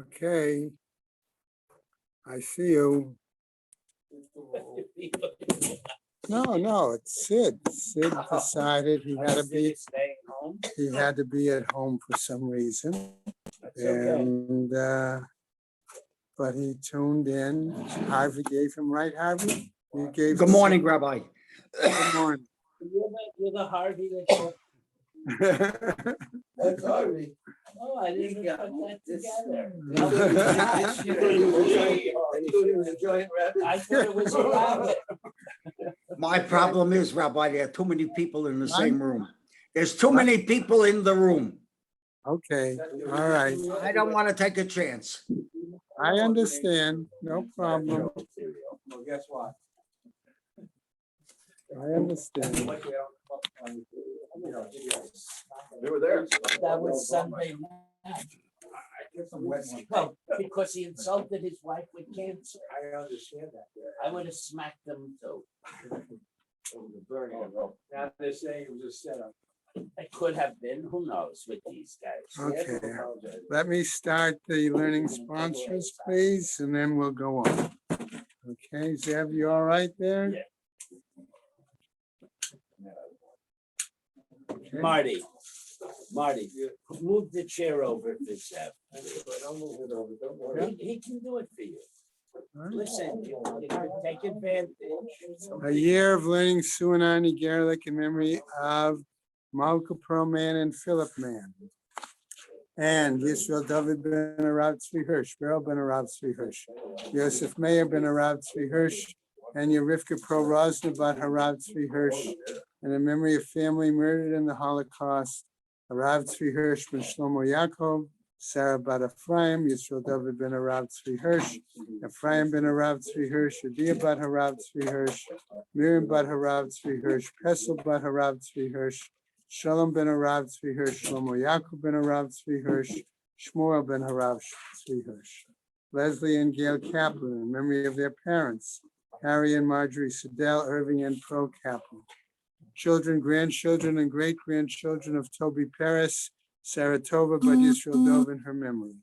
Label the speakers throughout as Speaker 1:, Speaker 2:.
Speaker 1: Okay. I see you. No, it's Sid. Sid decided he had to be at home for some reason. And but he tuned in. Harvey gave him, right, Harvey? You gave
Speaker 2: Good morning, Rabbi.
Speaker 1: Good morning.
Speaker 3: You're the Harvey that. That's Harvey. Oh, I didn't put that together. I thought it was a rabbit.
Speaker 2: My problem is, Rabbi, there are too many people in the same room. There's too many people in the room.
Speaker 1: Okay, all right.
Speaker 2: I don't want to take a chance.
Speaker 1: I understand. No problem.
Speaker 3: Well, guess what?
Speaker 1: I understand.
Speaker 3: They were there. That was Sunday night. Well, because he insulted his wife with cancer. I understand that. I would have smacked them too. Now they're saying it was a setup. It could have been, who knows, with these guys.
Speaker 1: Okay, let me start the learning sponsors, please, and then we'll go on. Okay, Zev, you all right there?
Speaker 3: Yeah.
Speaker 1: Okay.
Speaker 3: Marty, move the chair over for Zev. Don't move it over, don't worry. He can do it for you. Listen, you can take advantage.
Speaker 1: A year of learning Suanani Gerlich in memory of Malka Man and Philip Man. And Yisrael David ben Arav Tzvi Hirsch, Beryl ben Arav Tzvi Hirsch, Yosef Meir ben Arav Tzvi Hirsch, and Yerivka Pro Rosna bat Harav Tzvi Hirsch, and in memory of family murdered in the Holocaust, Harav Tzvi Hirsch ben Shlomo Yaakov, Sarah bat Ephraim, Yisrael David ben Arav Tzvi Hirsch, Ephraim ben Arav Tzvi Hirsch, Adia bat Harav Tzvi Hirsch, Miriam bat Harav Tzvi Hirsch, Pesel bat Harav Tzvi Hirsch, Shalom ben Harav Tzvi Hirsch, Shlomo Yaakov ben Harav Tzvi Hirsch, Shmuel ben Harav Tzvi Hirsch. Leslie and Gail Kaplan, in memory of their parents, Harry and Marjorie Siddell, Irving and Pro Kaplan. Children, grandchildren, and great-grandchildren of Toby Paris, Saratova, but Yisrael Dov in her memory.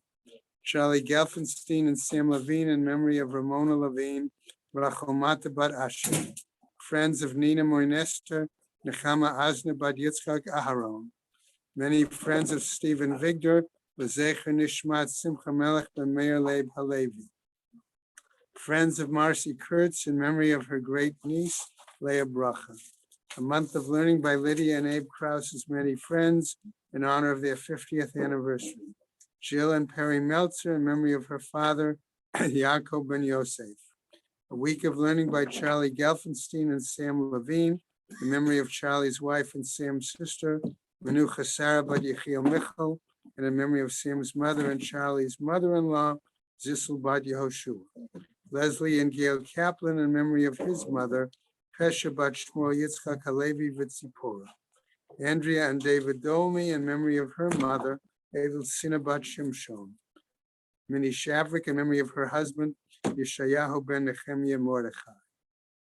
Speaker 1: Charlie Gelfenstein and Sam Levine in memory of Ramona Levine, Rachomata bat Asher. Friends of Nina Moynester, Nechama Asna bat Yitzchak Aharon. Many friends of Stephen Vigdor, Lezecher Nishmat Simcha Melech ben Meir Leib Halevi. Friends of Marcy Kurtz in memory of her great niece, Leah Bracha. A month of learning by Lydia and Abe Krause's many friends in honor of their 50th anniversary. Jill and Perry Meltzer in memory of her father, Yaakov ben Yosef. A week of learning by Charlie Gelfenstein and Sam Levine in memory of Charlie's wife and Sam's sister, Menucha Sarah bat Yechiel Michal, and in memory of Sam's mother and Charlie's mother-in-law, Zissel bat Yehoshua. Leslie and Gail Kaplan in memory of his mother, Pesha bat Shmuel Yitzchak Halevi Vitzipora. Andrea and David Dolmy in memory of her mother, Edelcina bat Shimshon. Minnie Shavrik in memory of her husband, Yeshayahu ben Nehemiah Mordechai.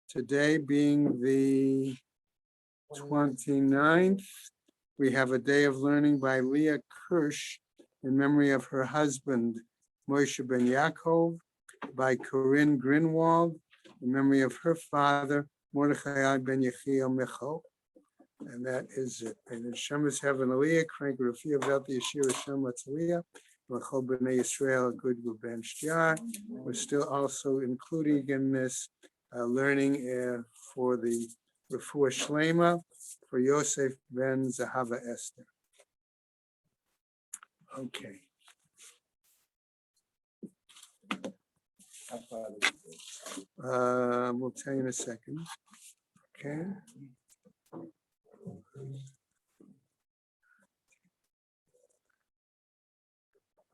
Speaker 1: Today being the 29th, we have a day of learning by Leah Kirsch in memory of her husband, Moshe ben Yaakov, by Corinne Grinwald in memory of her father, Mordechai ben Yechiel Michal. And that is it. And in Shemus Heaven Aliyah, Crank Rafia Velti Yeshua Shem Latzaliyah, Lachol B'nai Yisrael, Good Ben Shtiar. We're still also including in this learning for the Refuah Shlema for Yosef ben Zahava Esther. Okay. We'll tell you in a second. Okay.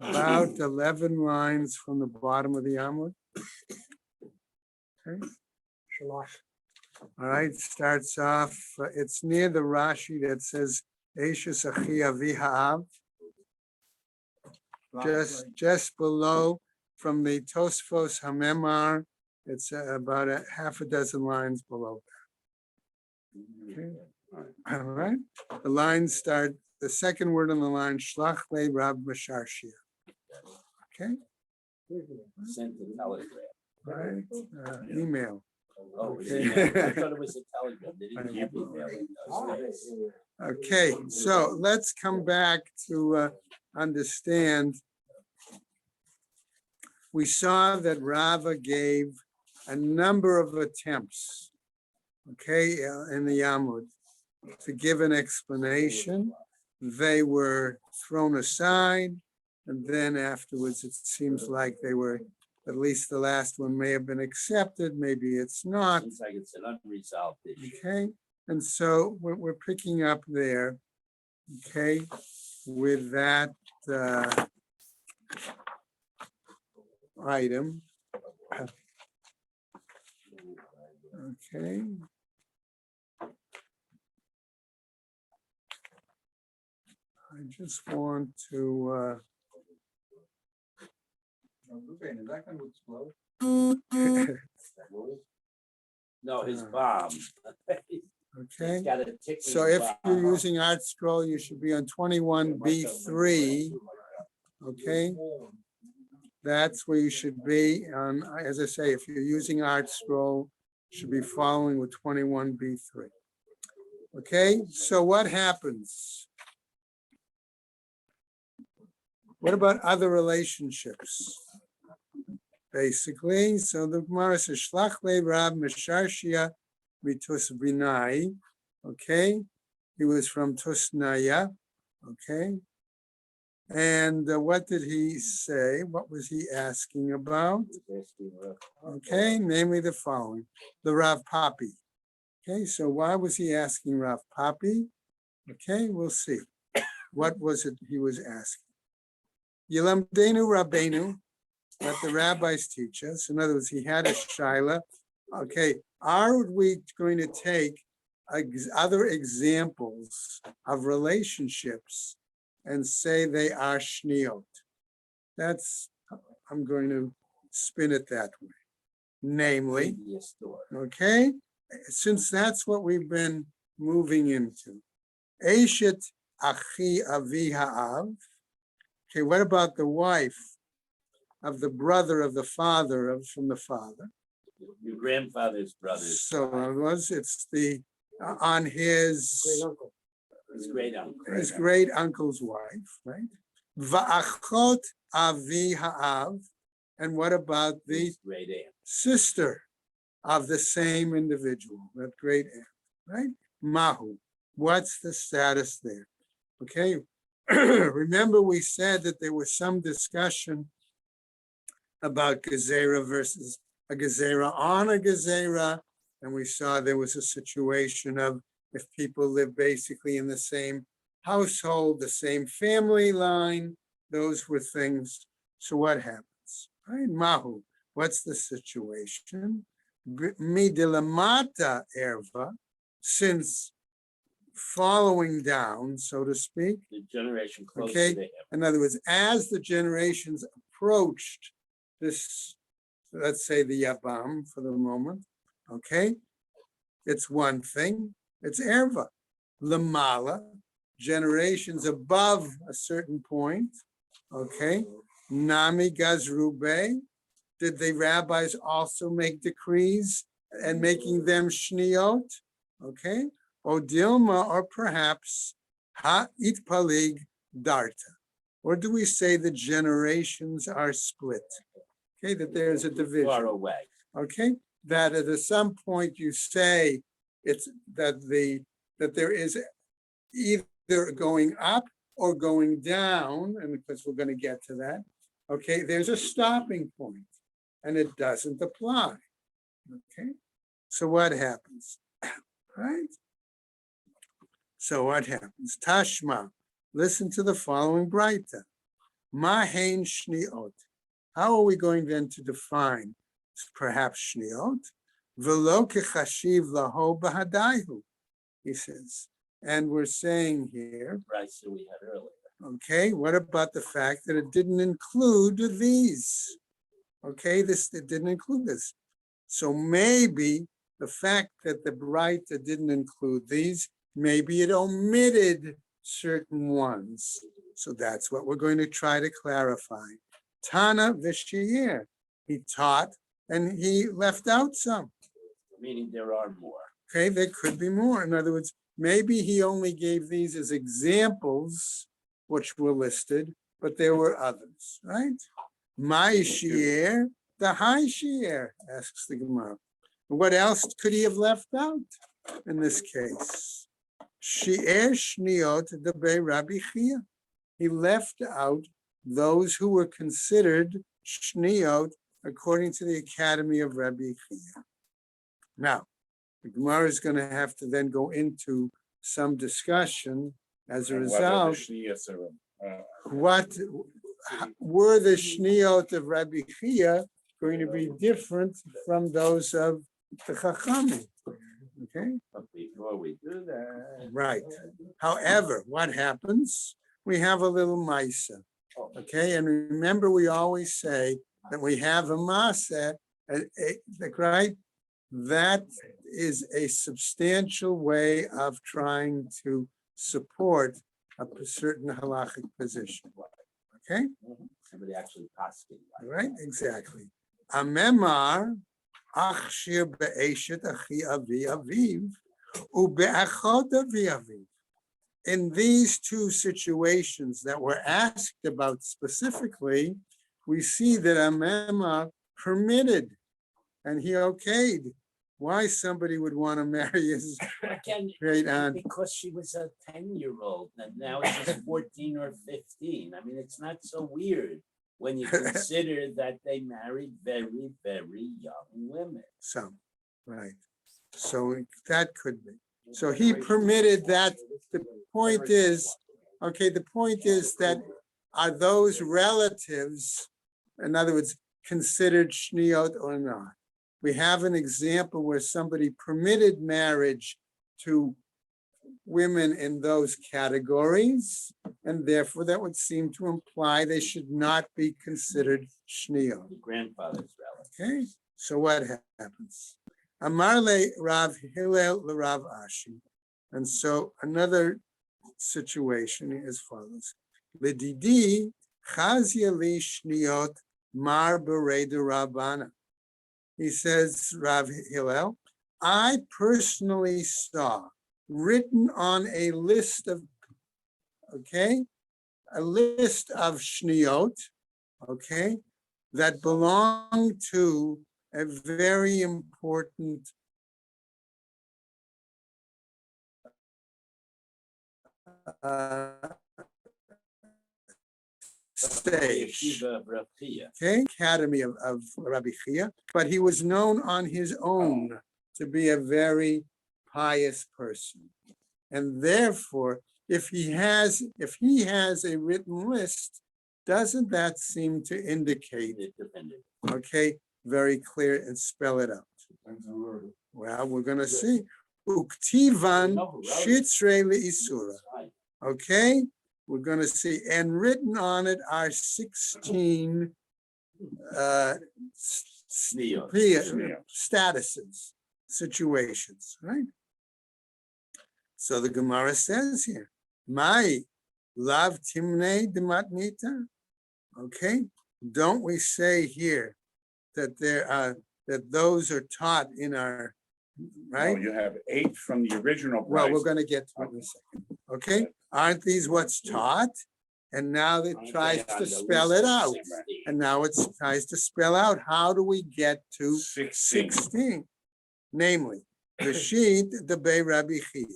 Speaker 1: About 11 lines from the bottom of the Amud. Okay. All right, starts off, it's near the Rashi that says, Eishes Achi Avi Ha'av. Just below from the Tosfos Hamemar, it's about a half a dozen lines below that. Okay. All right. The lines start, the second word on the line, Shlach Le Rab Masharshia. Okay.
Speaker 3: Sent a telegram.
Speaker 1: right? Email.
Speaker 3: Oh, it was
Speaker 1: Okay.
Speaker 3: email. I thought it was a telegram. They didn't have email in those days.
Speaker 1: Okay, so let's come back to understand. We saw that Rava gave a number of attempts, okay, in the Yamud, to give an explanation. They were thrown aside, and then afterwards, it seems like they were, at least the last one may have been accepted, maybe it's not,
Speaker 3: Seems like it's an unresolved issue.
Speaker 1: okay? And so we're picking up there, okay, with that item. Okay. I just want to,
Speaker 4: Is that going to explode?
Speaker 3: No, his bomb.
Speaker 1: okay.
Speaker 3: He's got a ticking
Speaker 1: So if you're
Speaker 3: bomb.
Speaker 1: using Art Scroll, you should be on 21B3, okay? That's where you should be. As I say, if you're using Art Scroll, you should be following with 21B3. Okay, so what happens? What about other relationships? Basically, so the Gemara says, Shlach le Rab Mesharshia mitus Binai. Okay, he was from Tusnaya. Okay, and what did he say? What was he asking about? Okay, namely the following: the Rav Papi. Okay, so why was he asking Rav Papi? Okay, we'll see. What was it he was asking? Yilamdenu Rabbeinu, that the rabbis teach us. In other words, he had a shaila. Okay, are we going to take other examples of relationships and say they are shniot? That's, I'm going to spin it that way. Namely,
Speaker 3: Previous door.
Speaker 1: okay, since that's what we've been moving into. Eshet achi avi ha'av. Okay, what about the wife of the brother of the father from the father?
Speaker 3: Your grandfather's brother's.
Speaker 1: So it's the on his
Speaker 3: great uncle.
Speaker 1: his great uncle's wife, right? Va'achot avi ha'av, and what about the
Speaker 3: His great aunt.
Speaker 1: sister of the same individual, that great aunt, right? Mahu, what's the status there? Okay, remember we said that there was some discussion about Gezerah versus a Gezerah on a Gezerah, and we saw there was a situation of if people live basically in the same household, the same family line, those were things. So what happens? Right, Mahu, what's the situation? Midilamata erva, since following down, so to speak.
Speaker 3: The generation closer
Speaker 1: Okay.
Speaker 3: to him.
Speaker 1: In other words, as the generations approached this, let's say the Yabam for the moment, okay, it's one thing, it's erva. Lamala, generations above a certain point, okay. Nami Gazrube, did the rabbis also make decrees and making them shniot? Okay. O Dilma, or perhaps Ha Itpalig Darta. Or do we say the generations are split? Okay, that there's a
Speaker 3: Far
Speaker 1: division.
Speaker 3: away.
Speaker 1: Okay, that at some point you say it's that there is either going up or going down, and because we're going to get to that. Okay, there's a stopping point, and it doesn't apply. Okay, so what happens? Right? So what happens? Tashma, listen to the following Braita. Mahen shniot. How are we going then to define perhaps shniot? Velo kechashiv laho bahadaihu, he says. And we're saying here,
Speaker 3: Right, so we had earlier.
Speaker 1: okay, what about the fact that it didn't include these? Okay, it didn't include this. So maybe the fact that the Braita didn't include these, maybe it omitted certain ones. So that's what we're going to try to clarify. Tana v'shir. He taught and he left out some.
Speaker 3: Meaning there are more.
Speaker 1: Okay, there could be more. In other words, maybe he only gave these as examples, which were listed, but there were others, right? My shiur, the high shiur, asks the Gemara. What else could he have left out in this case? Shiur shniot debei Rabbi Chia. He left out those who were considered shniot according to the Academy of Rabbi Chia. Now, the Gemara is going to have to then go into some discussion as a result. What were the shniot of Rabbi Chia going to be different from those of the Chachamim? Okay,
Speaker 3: But before we do that.
Speaker 1: right. However, what happens? We have a little Maisa. Okay, and remember, we always say that we have a Masa, right? That is a substantial way of trying to support a certain halachic position. Okay,
Speaker 3: Somebody actually asking.
Speaker 1: right, exactly. Amemar achshir be'eshet achi avi aviv ube'achot avi aviv. In these two situations that were asked about specifically, we see that Amemar permitted and he okayed why somebody would want to marry his
Speaker 3: Again,
Speaker 1: great aunt.
Speaker 3: because she was a 10-year-old and now she's 14 or 15. I mean, it's not so weird when you consider that they married very, very young women.
Speaker 1: Some, right. So that could be. So he permitted that. The point is, okay, the point is that are those relatives, in other words, considered shniot or not? We have an example where somebody permitted marriage to women in those categories, and therefore that would seem to imply they should not be considered shniot.
Speaker 3: The grandfather's relative.
Speaker 1: Okay, so what happens? Amarle Rav Hillel Rav Ashi. And so another situation is as follows. Lididi chazia li shniot mar berei de Rabbana. He says, Rav Hillel, I personally saw written on a list of, okay, a list of shniot, okay, that belong to a very important stage.
Speaker 3: Yeshiva of Rav Chia.
Speaker 1: Okay, Academy of Rabbi Chia, but he was known on his own to be a very pious person. And therefore, if he has a written list, doesn't that seem to indicate,
Speaker 3: It depended.
Speaker 1: okay, very clear and spell it out? Well, we're gonna see. Uktivan shitzrei le'isura. Okay, we're going to see, and written on it are 16 statuses, situations, right? So the Gemara says here, "My lav timnei dematnita." Okay, don't we say here that that those are taught in our right?
Speaker 5: No, you have 8 from the original
Speaker 1: Well,
Speaker 5: price.
Speaker 1: we're going to get to it in a second. Okay, aren't these what's taught? And now it tries to spell it out. And now it tries to spell out how do we get to 16? Namely, the sheet, the Bei Rabbi Chia,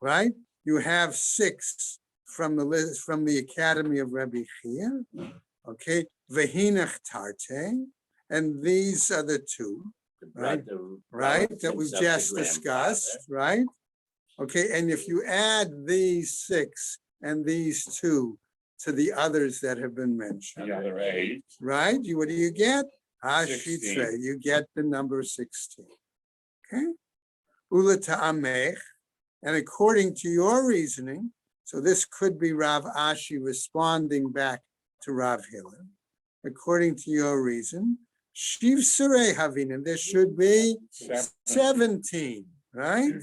Speaker 1: right? You have 6 from the list from the Academy of Rabbi Chia. Okay, Vehinach Tarte, and these are the 2. Right, that we've just discussed, right? Okay, and if you add these 6 and these 2 to the others that have been mentioned,
Speaker 5: The other 8.
Speaker 1: right? What do you get?
Speaker 5: 16.
Speaker 1: You get the number 16. Okay? Ula ta'amech, and according to your reasoning, so this could be Rav Ashi responding back to Rav Hillel. According to your reason, Shiv Surei Havin, and there should be 17, right?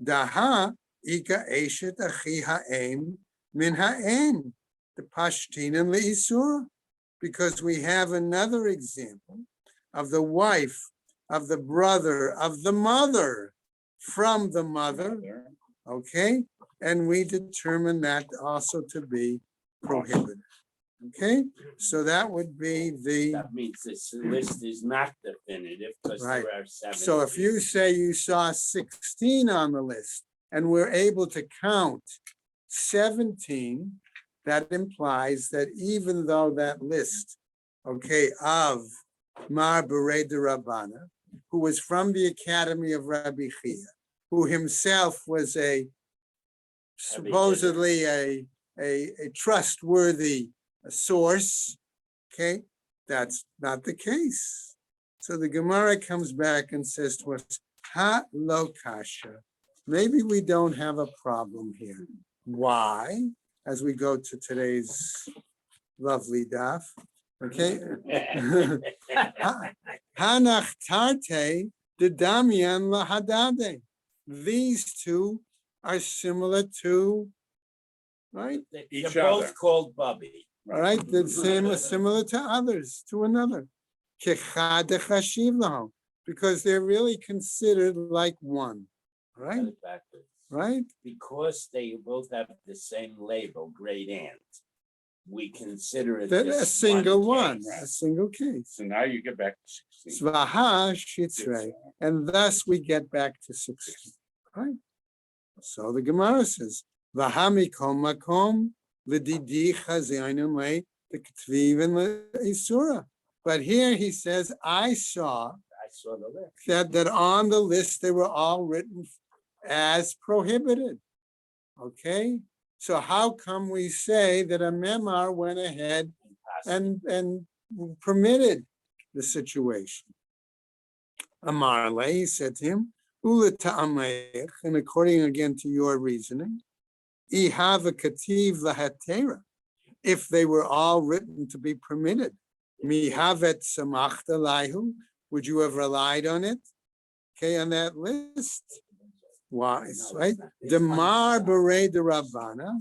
Speaker 1: Daha Ika Eshet Achi Ha'em Min Ha'em, the Pashtin and Le'isur. because we have another example of the wife, of the brother, of the mother, from the mother, okay? And we determine that also to be prohibited. Okay, so that would be the,
Speaker 3: That means this list is not definitive because
Speaker 1: Right.
Speaker 3: there are 7.
Speaker 1: so if you say you saw 16 on the list and we're able to count 17, that implies that even though that list, okay, of Mar Berei de Rabbana, who was from the Academy of Rabbi Chia, who himself was supposedly a trustworthy source, okay, that's not the case. So the Gemara comes back and says to us, ha lo kasha. Maybe we don't have a problem here. Why? As we go to today's lovely daf, okay? Hanach tarte de damian lahadade. These two are similar to, right?
Speaker 3: They're
Speaker 5: Each
Speaker 3: both
Speaker 5: other.
Speaker 3: called Bubby.
Speaker 1: All right, the same, similar to others, to another. Kechad chashiv lahom, because they're really considered like one,
Speaker 3: Got
Speaker 1: right?
Speaker 3: it backwards.
Speaker 1: Right?
Speaker 3: Because they both have the same label, great aunt. We consider it
Speaker 1: That a
Speaker 3: this
Speaker 1: single one,
Speaker 3: case.
Speaker 1: a single case.
Speaker 5: So now you get back to 16.
Speaker 1: Svaha shitzrei, and thus we get back to 16, right? So the Gemara says, Vahamikom makom l'didi chazayinu le t'k'tviv and l'isura. But here he says, I saw
Speaker 3: I saw the list.
Speaker 1: that on the list, they were all written as prohibited. Okay? So how come we say that a memar went ahead and permitted the situation? Amarle, he said to him, Ula ta'ameich, and according again to your reasoning, ihava kativ lahatera, if they were all written to be permitted, mihavet samachta lahu, would you have relied on it? Okay, on that list. Why? Right? Demar berei de Rabbana,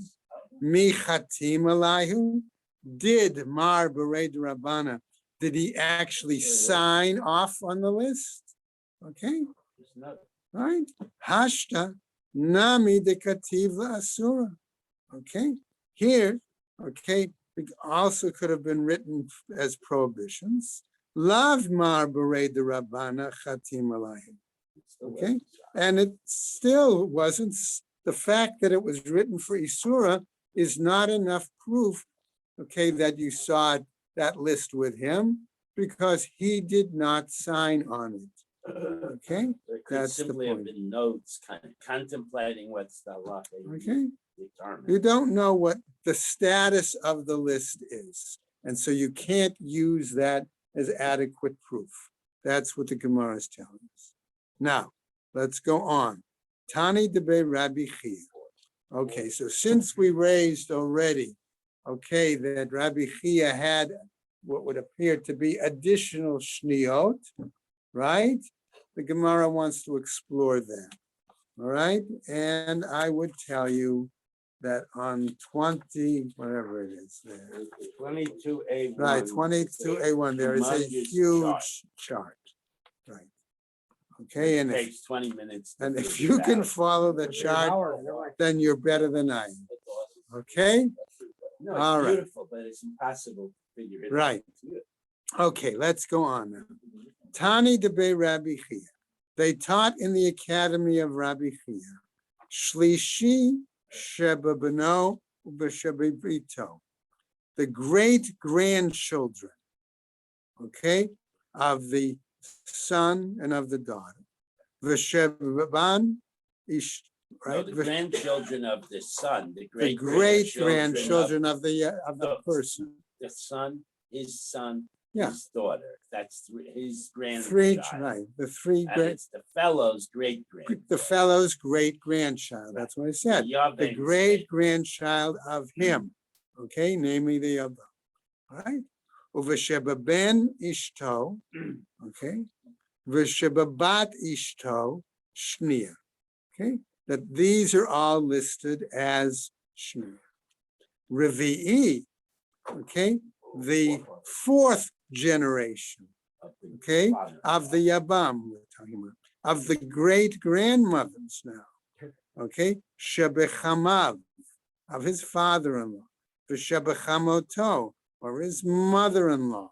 Speaker 1: mi chatim alayhu. Did Mar berei de Rabbana? Did he actually sign off on the list? Okay,
Speaker 3: There's no-
Speaker 1: right? Hashta nami de kativ asura. Okay, here, okay, it also could have been written as prohibitions. Lav Mar berei de Rabbana chatim alayhu. Okay, and it still wasn't, the fact that it was written for Isura is not enough proof, okay, that you saw that list with him, because he did not sign on it. Okay,
Speaker 3: There could
Speaker 1: That's the
Speaker 3: simply have
Speaker 1: point.
Speaker 3: been notes kind of contemplating what's the law
Speaker 1: okay.
Speaker 3: determined.
Speaker 1: You don't know what the status of the list is, and so you can't use that as adequate proof. That's what the Gemara is telling us. Now, let's go on. Tani debe Rabbi Chia. Okay, so since we raised already, okay, that Rabbi Chia had what would appear to be additional shniot, right? The Gemara wants to explore that, all right? And I would tell you that on 20, whatever it is there,
Speaker 3: 22A1.
Speaker 1: right, 22A1, there is a
Speaker 3: Humongous
Speaker 1: huge chart, right? Okay, and
Speaker 3: Takes 20 minutes. to
Speaker 1: if
Speaker 3: figure
Speaker 1: you
Speaker 3: it
Speaker 1: can
Speaker 3: out.
Speaker 1: follow the chart, then you're better than I am, okay?
Speaker 3: No,
Speaker 1: All
Speaker 3: it's
Speaker 1: right.
Speaker 3: beautiful, but it's impossible to figure it out.
Speaker 1: Right. Okay, let's go on now. Tani debe Rabbi Chia. They taught in the academy of Rabbi Chia. Shlishi sheba beno u'b'sheba brito. The great grandchildren, okay, of the son and of the daughter. V'sheban ish,
Speaker 3: No,
Speaker 1: right?
Speaker 3: the grandchildren of the son, the
Speaker 1: The
Speaker 3: great
Speaker 1: great grandchildren of the
Speaker 3: No.
Speaker 1: person.
Speaker 3: the son, his
Speaker 1: Yeah.
Speaker 3: daughter. That's his
Speaker 1: Three,
Speaker 3: grandchild.
Speaker 1: right, the three
Speaker 3: And
Speaker 1: great,
Speaker 3: it's the fellow's great grand.
Speaker 1: the fellow's great grandchild, that's what I said. The great grandchild of him, okay, namely the other, right? Uvesheba ben ishto, okay, vesheba bat ishto, shnia, okay, that these are all listed as shnia. Revi'i, okay, the fourth generation, okay, of the Yabam, we're talking about, of the great grandmothers now, okay, Shebechamav, of his father-in-law, V'Shebechamoto, or his mother-in-law,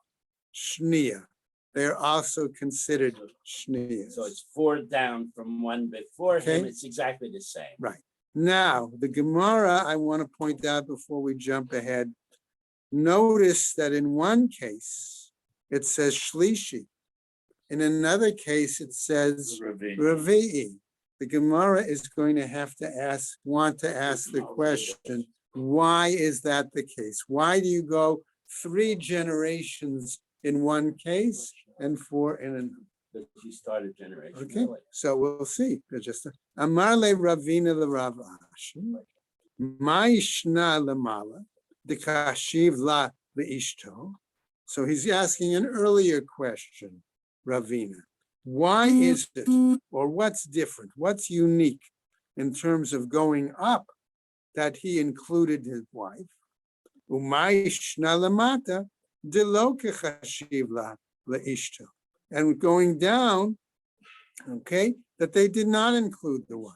Speaker 1: Shnia. They're also considered Shnias.
Speaker 3: So it's 4 down from one before him.
Speaker 1: Okay.
Speaker 3: It's exactly the same.
Speaker 1: Right. Now, the Gemara, I want to point out before we jump ahead, notice that in one case, it says Shlishi. In another case, it says Revi'i. The Gemara is going to have to want to ask the question, why is that the case? Why do you go 3 generations in one case and 4 in another?
Speaker 3: Because you started generation.
Speaker 1: Okay,
Speaker 3: early.
Speaker 1: so we'll see. Just Amarle Ravina the Rav Ashi, Ma'ishna Lamala, the Kashiv La the Ishto. So he's asking an earlier question, Ravina. Why is it, or what's different? What's unique in terms of going up that he included his wife? U'ma'ishna Lamata, de lo kechashiv la Ishto. And going down, okay, that they did not include the wife.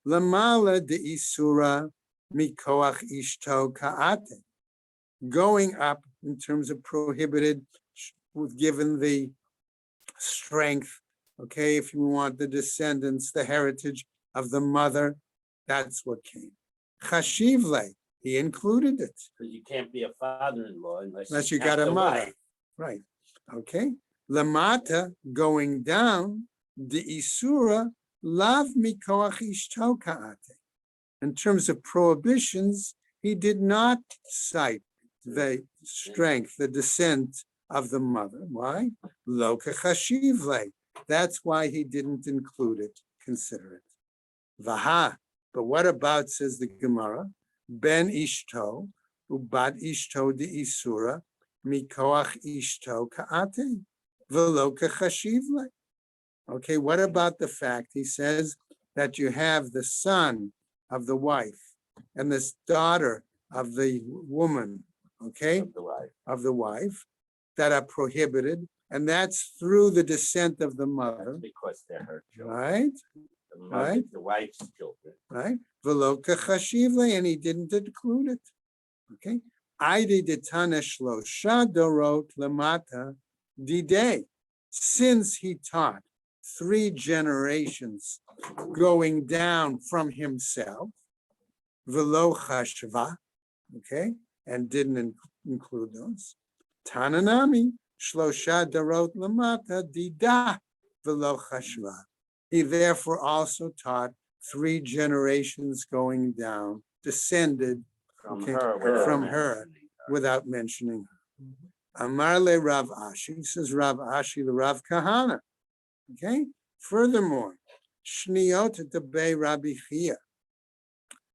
Speaker 1: Lamala de isura mikoach ishto kaate. Going up in terms of prohibited, given the strength, okay, if you want the descendants, the heritage of the mother, that's what came. Chashivle, he included it.
Speaker 3: Because you can't be a father-in-law
Speaker 1: Unless you got a mother. Right, okay. Lamata, going down, the Isura, lav mikoach ishto kaate. In terms of prohibitions, he did not cite the strength, the descent of the mother. Why? Lo kechashivle. That's why he didn't include it, consider it. Vaha. But what about, says the Gemara, ben ishto, ubat ishto de Isura, mikoach ishto kaate. Okay, what about the fact, he says, that you have the son of the wife and this daughter of the woman, okay, of the wife, that are prohibited, and that's through the descent of the mother.
Speaker 3: Because they're her children.
Speaker 1: Right?
Speaker 3: The mother,
Speaker 1: Right.
Speaker 3: the wife's children.
Speaker 1: Right? Veloka chashivle, and he didn't include it. Okay. Aidi detana shlosha dorot lamata dide. Since he taught 3 generations going down from himself, velo chashva, okay, and didn't include those. Tananami shlosha dorot lamata dida velo chashva. He therefore also taught 3 generations going down, descended
Speaker 3: From
Speaker 1: okay,
Speaker 3: her.
Speaker 1: from her, without mentioning her. Amarle Rav Ashi, says Rav Ashi, the Rav Kahana. Okay. Furthermore, Shniot Debe Rabbi Chia,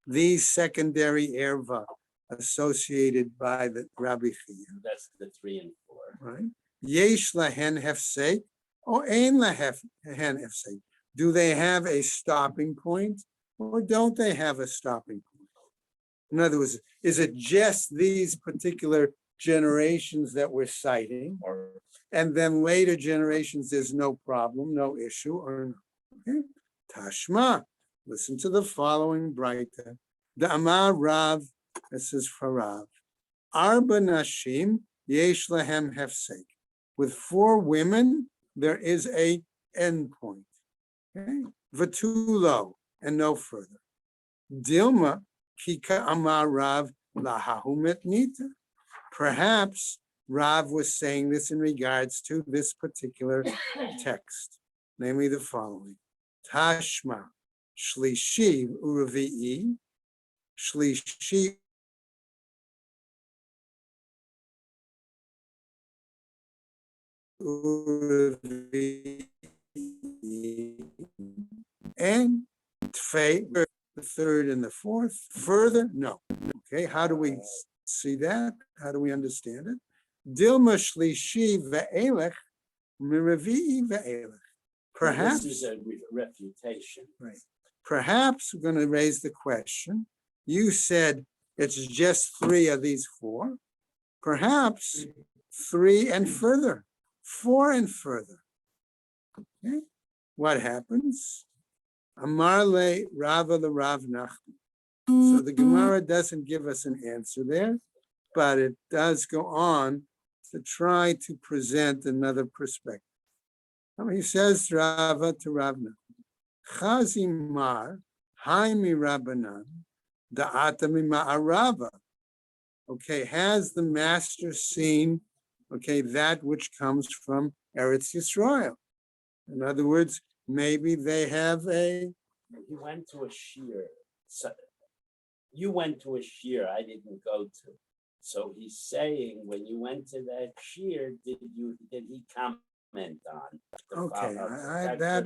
Speaker 1: these secondary erva associated by the Rabbi Chia.
Speaker 3: That's the 3 and 4.
Speaker 1: Right? Yesh lahen hefsek, or ein lahen hefsek. Do they have a stopping point, or don't they have a stopping point? In other words, is it just these particular generations that we're citing, and then later generations, there's no problem, no issue, or no? Okay. Tashma, listen to the following braita. The Amar Rav, this is for Rav. Arba nashim yesh lahem hefsek. With 4 women, there is a endpoint. Okay, v'tulo, and no further. Dilma kika amar Rav lahahu metnita. Perhaps Rav was saying this in regards to this particular text, namely the following: Tashma shlishi uravi'i shlishi uravi'i. And tfei, the 3rd and the 4th. Further, no. Okay, how do we see that? How do we understand it? Dilma shlishi ve'elech miravi'i ve'elech. Perhaps
Speaker 3: This is a refutation.
Speaker 1: Right. Perhaps we're going to raise the question. You said it's just 3 of these 4. perhaps 3 and further, 4 and further. Okay? What happens? Amar le Rava the Rav Nachman. So the Gemara doesn't give us an answer there, but it does go on to try to present another perspective. He says Rava to Rav Nachman, Chazimar, Haimi Rabbanan, Da'atami Ma'arava. Okay, has the master seen, okay, that which comes from Eretz Yisrael? In other words, maybe they have a.
Speaker 3: He went to a shear. So you went to a shear I didn't go to. So he's saying when you went to that shear, did he comment on the
Speaker 1: Okay,
Speaker 3: follow-up?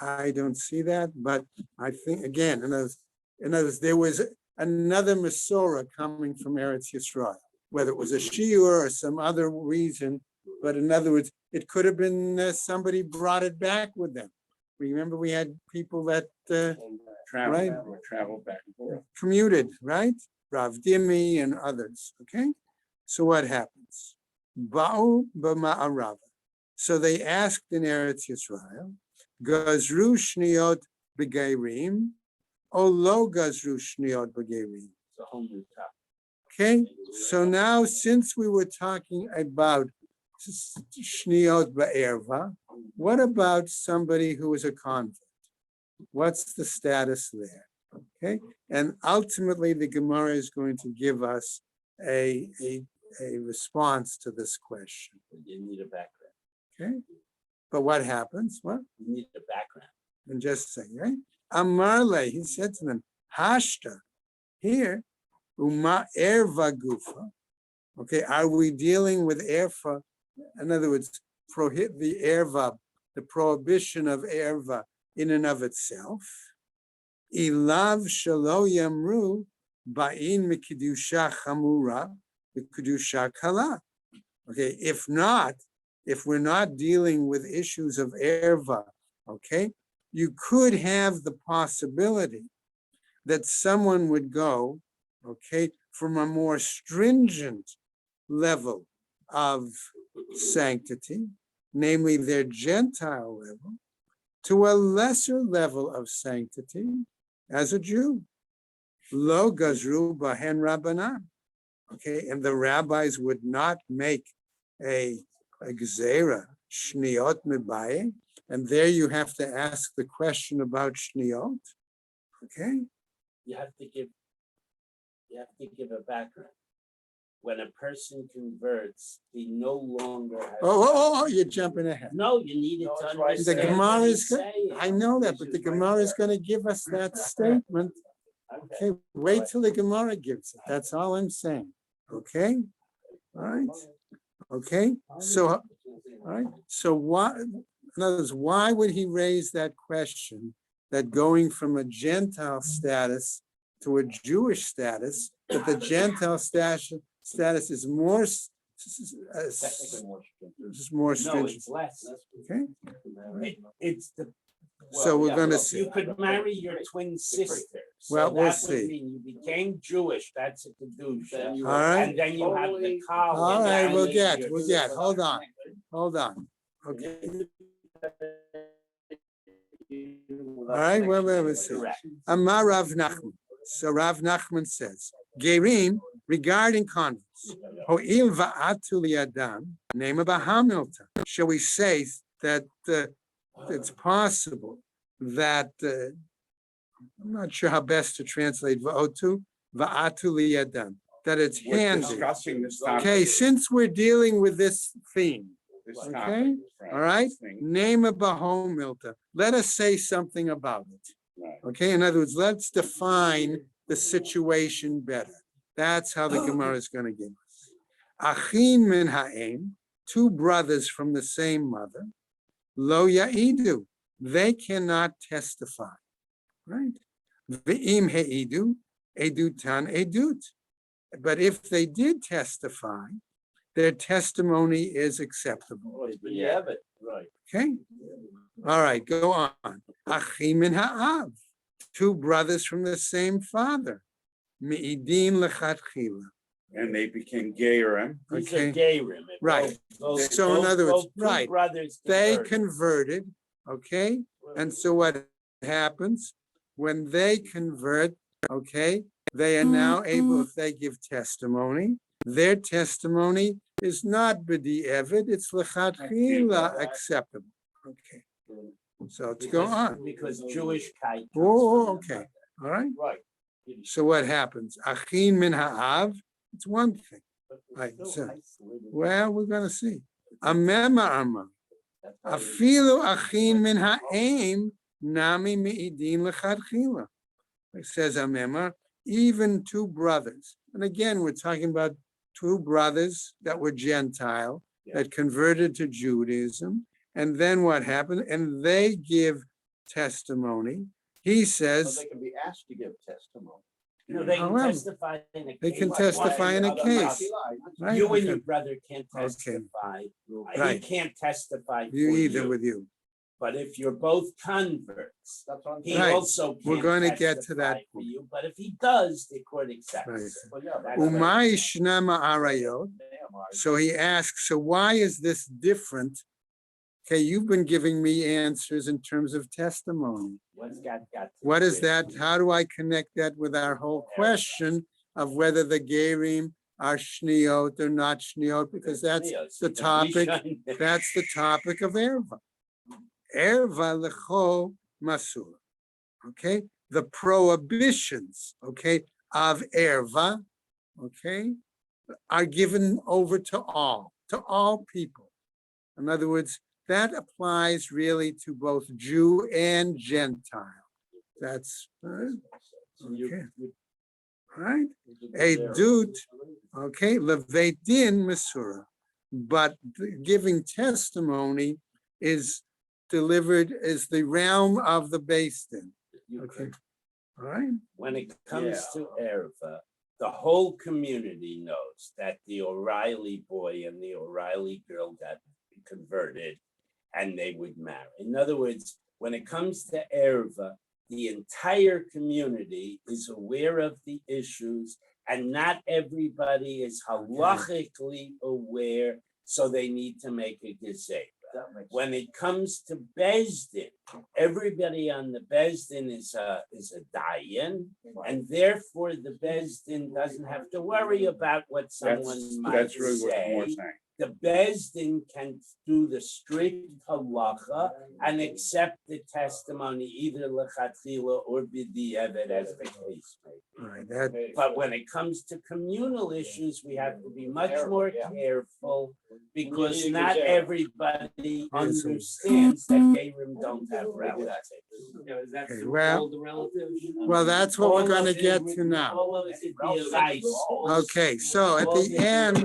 Speaker 1: I don't see that, but I think again, in other words, there was another Masorah coming from Eretz Yisrael, whether it was a shiur or some other reason. But in other words, it could have been somebody brought it back with them. Remember, we had people that
Speaker 5: travel back and forth.
Speaker 1: commuted, right? Rav Dimi and others. Okay, so what happens? Ba'u b'ma'arava. So they asked in Eretz Yisrael, Gazru shniot b'geirim, o lo gazru shniot b'geirim.
Speaker 3: It's a whole new topic.
Speaker 1: Okay, so now since we were talking about shniot ba'erva, what about somebody who is a convert? What's the status there? Okay, and ultimately the Gemara is going to give us a response to this question.
Speaker 3: You need a background.
Speaker 1: Okay, but what happens? What?
Speaker 3: You need a background.
Speaker 1: And just saying, right? Amarle, he said to them, Hashta, here, Uma erva gufa. Okay, are we dealing with erva? In other words, prohibit the erva, the prohibition of erva in and of itself. Ilav shalo yamru ba'in mikidusha chamura mikidusha kala. Okay, if we're not dealing with issues of erva, okay, you could have the possibility that someone would go, okay, from a more stringent level of sanctity, namely their Gentile level, to a lesser level of sanctity as a Jew. Lo gazru bahen rabbanan. Okay, and the rabbis would not make a gzera, shniot mebaye, and there you have to ask the question about shniot. Okay,
Speaker 3: You have to give a background. When a person converts, he no longer has.
Speaker 1: oh, you're jumping ahead.
Speaker 3: No, you need it to
Speaker 4: that's why I
Speaker 3: understand.
Speaker 1: The
Speaker 4: said-
Speaker 1: Gemara
Speaker 3: what
Speaker 1: is
Speaker 3: he's
Speaker 1: good.
Speaker 3: saying.
Speaker 1: I know that, but the Gemara is going to give us that statement. Okay, wait till the Gemara gives it. That's all I'm saying. Okay, all right. Okay, so all right. So why? In other words, why would he raise that question? That going from a Gentile status to a Jewish status, that the Gentile status is more
Speaker 3: No,
Speaker 1: stringent.
Speaker 3: it's less.
Speaker 1: Okay,
Speaker 3: It's the.
Speaker 1: so we're going to
Speaker 3: look,
Speaker 1: see.
Speaker 3: You could marry your twin sister. So
Speaker 1: Well, we'll
Speaker 3: that
Speaker 1: see.
Speaker 3: would mean you became Jewish. That's a kedusha.
Speaker 1: All right.
Speaker 3: And then you have the cow.
Speaker 1: All right,
Speaker 3: and
Speaker 1: we'll
Speaker 3: then
Speaker 1: get.
Speaker 3: your-
Speaker 1: Hold on. Okay. All right, we'll see.
Speaker 3: Correct.
Speaker 1: Amar Rav Nachman. So Rav Nachman says, Gerim, regarding converts, Ho'il va'atu li'adam, name of a Hamilton. Shall we say that it's possible that, I'm not sure how best to translate va'atu li'adam, that it's
Speaker 5: We're
Speaker 1: handy.
Speaker 5: discussing this topic.
Speaker 1: Okay, since we're dealing with this theme,
Speaker 5: This
Speaker 1: okay,
Speaker 5: topic,
Speaker 1: all right,
Speaker 5: this thing,
Speaker 1: name a Bahom Milta. Let us say something about it.
Speaker 5: right.
Speaker 1: Okay, in other words, let's define the situation better. That's how the Gemara is going to give us. Achin min ha'em, two brothers from the same mother, lo ya'idu, they cannot testify, right? Ve'im he'idu, edutan edut. But if they did testify, their testimony is acceptable.
Speaker 3: Yeah, but, right.
Speaker 1: Okay? All right, go on. Achim and Ha'av, two brothers from the same father. Me'idin lechatchila.
Speaker 5: And they became gayer.
Speaker 3: These
Speaker 1: Okay.
Speaker 3: are gay women.
Speaker 1: Right.
Speaker 3: Both-
Speaker 1: So in
Speaker 3: both-
Speaker 1: other words,
Speaker 3: both two
Speaker 1: right,
Speaker 3: brothers
Speaker 1: they
Speaker 3: converted.
Speaker 1: converted, okay? And so what happens when they convert, okay, they are now able, if they give testimony, their testimony is not b'di'evet, it's lechatchila acceptable. Okay, so let's go on.
Speaker 3: Because Jewish kite.
Speaker 1: Oh, okay, all right.
Speaker 3: Right.
Speaker 1: So what happens? Achin min ha'av, it's one thing. Right, so, well, we're gonna see. Amema ama. Afilu achin min ha'aim nami me'idin lechatchila. It says Amema, even two brothers. And again, we're talking about two brothers that were Gentile, that converted to Judaism. And then what happened? And they give testimony. He says,
Speaker 4: They can be asked to give testimony.
Speaker 3: No, they can
Speaker 1: However,
Speaker 3: testify in a case.
Speaker 1: they can testify in a case. right?
Speaker 3: You and your
Speaker 1: Because
Speaker 3: brother can't
Speaker 1: Okay.
Speaker 3: testify. He
Speaker 1: Right.
Speaker 3: can't testify for
Speaker 1: You either
Speaker 3: you.
Speaker 1: with you.
Speaker 3: But if you're both converts,
Speaker 4: That's what I'm
Speaker 3: he
Speaker 4: saying.
Speaker 1: Right.
Speaker 3: also
Speaker 1: We're
Speaker 3: can't
Speaker 1: going to get to that
Speaker 3: testify for
Speaker 1: point.
Speaker 3: you. But if he does, the court
Speaker 1: Right.
Speaker 3: accepts.
Speaker 4: Well, yeah,
Speaker 3: That's
Speaker 4: but-
Speaker 1: Umay shnema arayot.
Speaker 4: Damn, I-
Speaker 1: So he asks, so why is this different? Okay, you've been giving me answers in terms of testimony.
Speaker 3: What's got to
Speaker 1: What
Speaker 3: do
Speaker 1: is
Speaker 3: with-
Speaker 1: that? How do I connect that with our whole question of whether the gerim are shniot or not shniot? Because that's
Speaker 3: Yes,
Speaker 1: the
Speaker 3: we
Speaker 1: topic.
Speaker 3: shouldn't-
Speaker 1: That's the topic of erva. Erva lecho masur. Okay, the prohibitions, okay, of erva, okay, are given over to all people. In other words, that applies really to both Jew and Gentile. That's
Speaker 3: You-
Speaker 1: okay,
Speaker 3: you-
Speaker 1: right?
Speaker 3: you-
Speaker 1: A dut, okay, levet din mesura, but giving testimony is delivered is the realm of the Beis Din.
Speaker 3: you
Speaker 1: Okay,
Speaker 3: could-
Speaker 1: all right.
Speaker 3: When it comes to Erva, the whole community knows that the O'Reilly boy and the O'Reilly girl got converted and they would marry. In other words, when it comes to Erva, the entire community is aware of the issues and not everybody is halachically aware, so they need to make a gezerah.
Speaker 4: That makes
Speaker 3: When it comes to Beis Din, everybody on the Beis Din is a dayan, and therefore the Beis Din doesn't have to worry about what someone might
Speaker 5: That's really what
Speaker 3: say.
Speaker 5: more saying.
Speaker 3: The Beis Din can do the strict halacha and accept the testimony either lechatchila or b'di'evet as the case may be.
Speaker 1: All right, that,
Speaker 3: But when it comes to communal issues, we have to be much more careful because not everybody understands that Gerim don't have relatives.
Speaker 1: okay, well, that's what we're gonna get to now.
Speaker 3: All of it could be a vice.
Speaker 1: Okay, so at the end,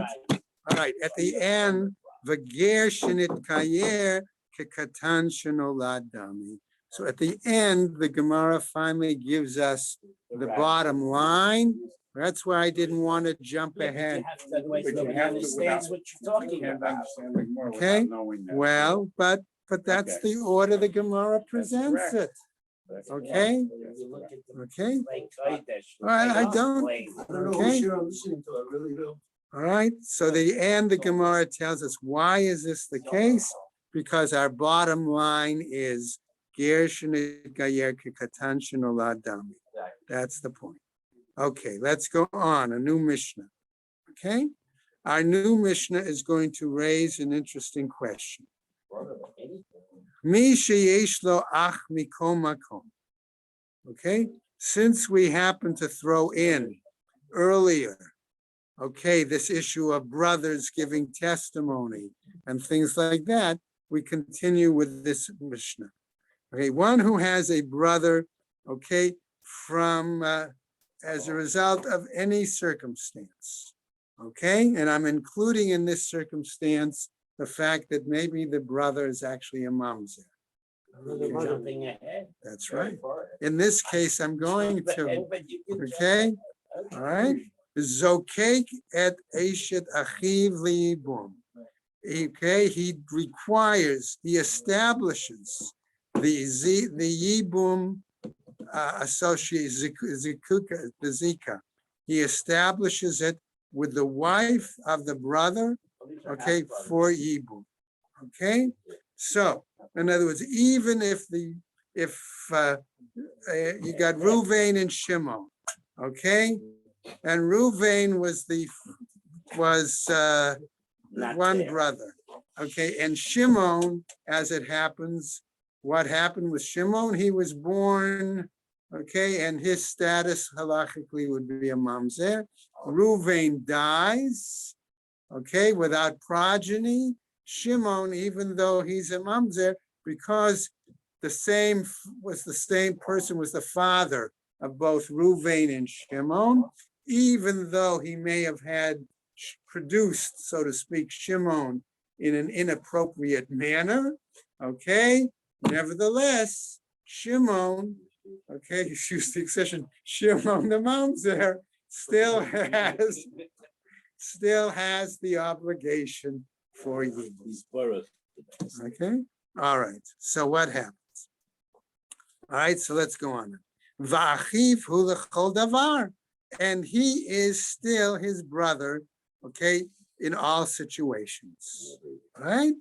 Speaker 1: all right, at the end, v'ger shenit kayer kekatan shenolad dami. So at the end, the Gemara finally gives us the bottom line. That's why I didn't want to jump
Speaker 3: Yeah, but you
Speaker 1: ahead.
Speaker 3: have to, otherwise
Speaker 5: But you
Speaker 3: nobody
Speaker 5: have to
Speaker 3: understands what you're talking
Speaker 5: Can't
Speaker 3: about.
Speaker 5: understand it more
Speaker 1: Okay,
Speaker 5: without knowing that.
Speaker 1: Well, but that's the order the Gemara presents it.
Speaker 5: That's
Speaker 1: Okay,
Speaker 3: You look at the
Speaker 1: okay,
Speaker 3: plain Kodesh,
Speaker 1: All right, I
Speaker 3: they
Speaker 1: don't-
Speaker 3: explain.
Speaker 4: I don't know
Speaker 1: Okay.
Speaker 4: who I'm listening to, I really do.
Speaker 1: all right. So the end, the Gemara tells us, why is this the case? Because our bottom line is ger shenit gayer kekatan shenolad dami. That's the point. Okay, let's go on, a new Mishnah. Okay, our new Mishnah is going to raise an interesting question. Mi sheyesh lo ach mikom makom. Okay, since we happen to throw in earlier, okay, this issue of brothers giving testimony and things like that, we continue with this Mishnah. Okay, one who has a brother, okay, from as a result of any circumstance. Okay, and I'm including in this circumstance the fact that maybe the brother is actually a mamzer.
Speaker 3: You're jumping ahead.
Speaker 1: That's right. In this case, I'm going to,
Speaker 3: But you can jump
Speaker 1: okay,
Speaker 3: ahead.
Speaker 1: all right. Zokek et eshet achiv liyibum. Okay, he requires, he establishes the yibum associate zikuka, the zika. He establishes it with the wife of the brother, okay, for Yibum. Okay, so in other words, even if you got Ruvain and Shimon, okay, and Ruvain was
Speaker 3: Not
Speaker 1: one
Speaker 3: there.
Speaker 1: brother, okay, and Shimon, as it happens, what happened with Shimon? He was born, okay, and his status halachically would be a mamzer. Ruvain dies, okay, without progeny. Shimon, even though he's a mamzer, because the same person was the father of both Ruvain and Shimon, even though he may have had produced, so to speak, Shimon in an inappropriate manner, okay, nevertheless, Shimon, okay, excuse the expression, Shimon the mamzer still has the obligation for you.
Speaker 3: He's borrowed.
Speaker 1: Okay, all right. So what happens? All right, so let's go on. Va'achiv hu l'chol davar, and he is still his brother, okay, in all situations. Right?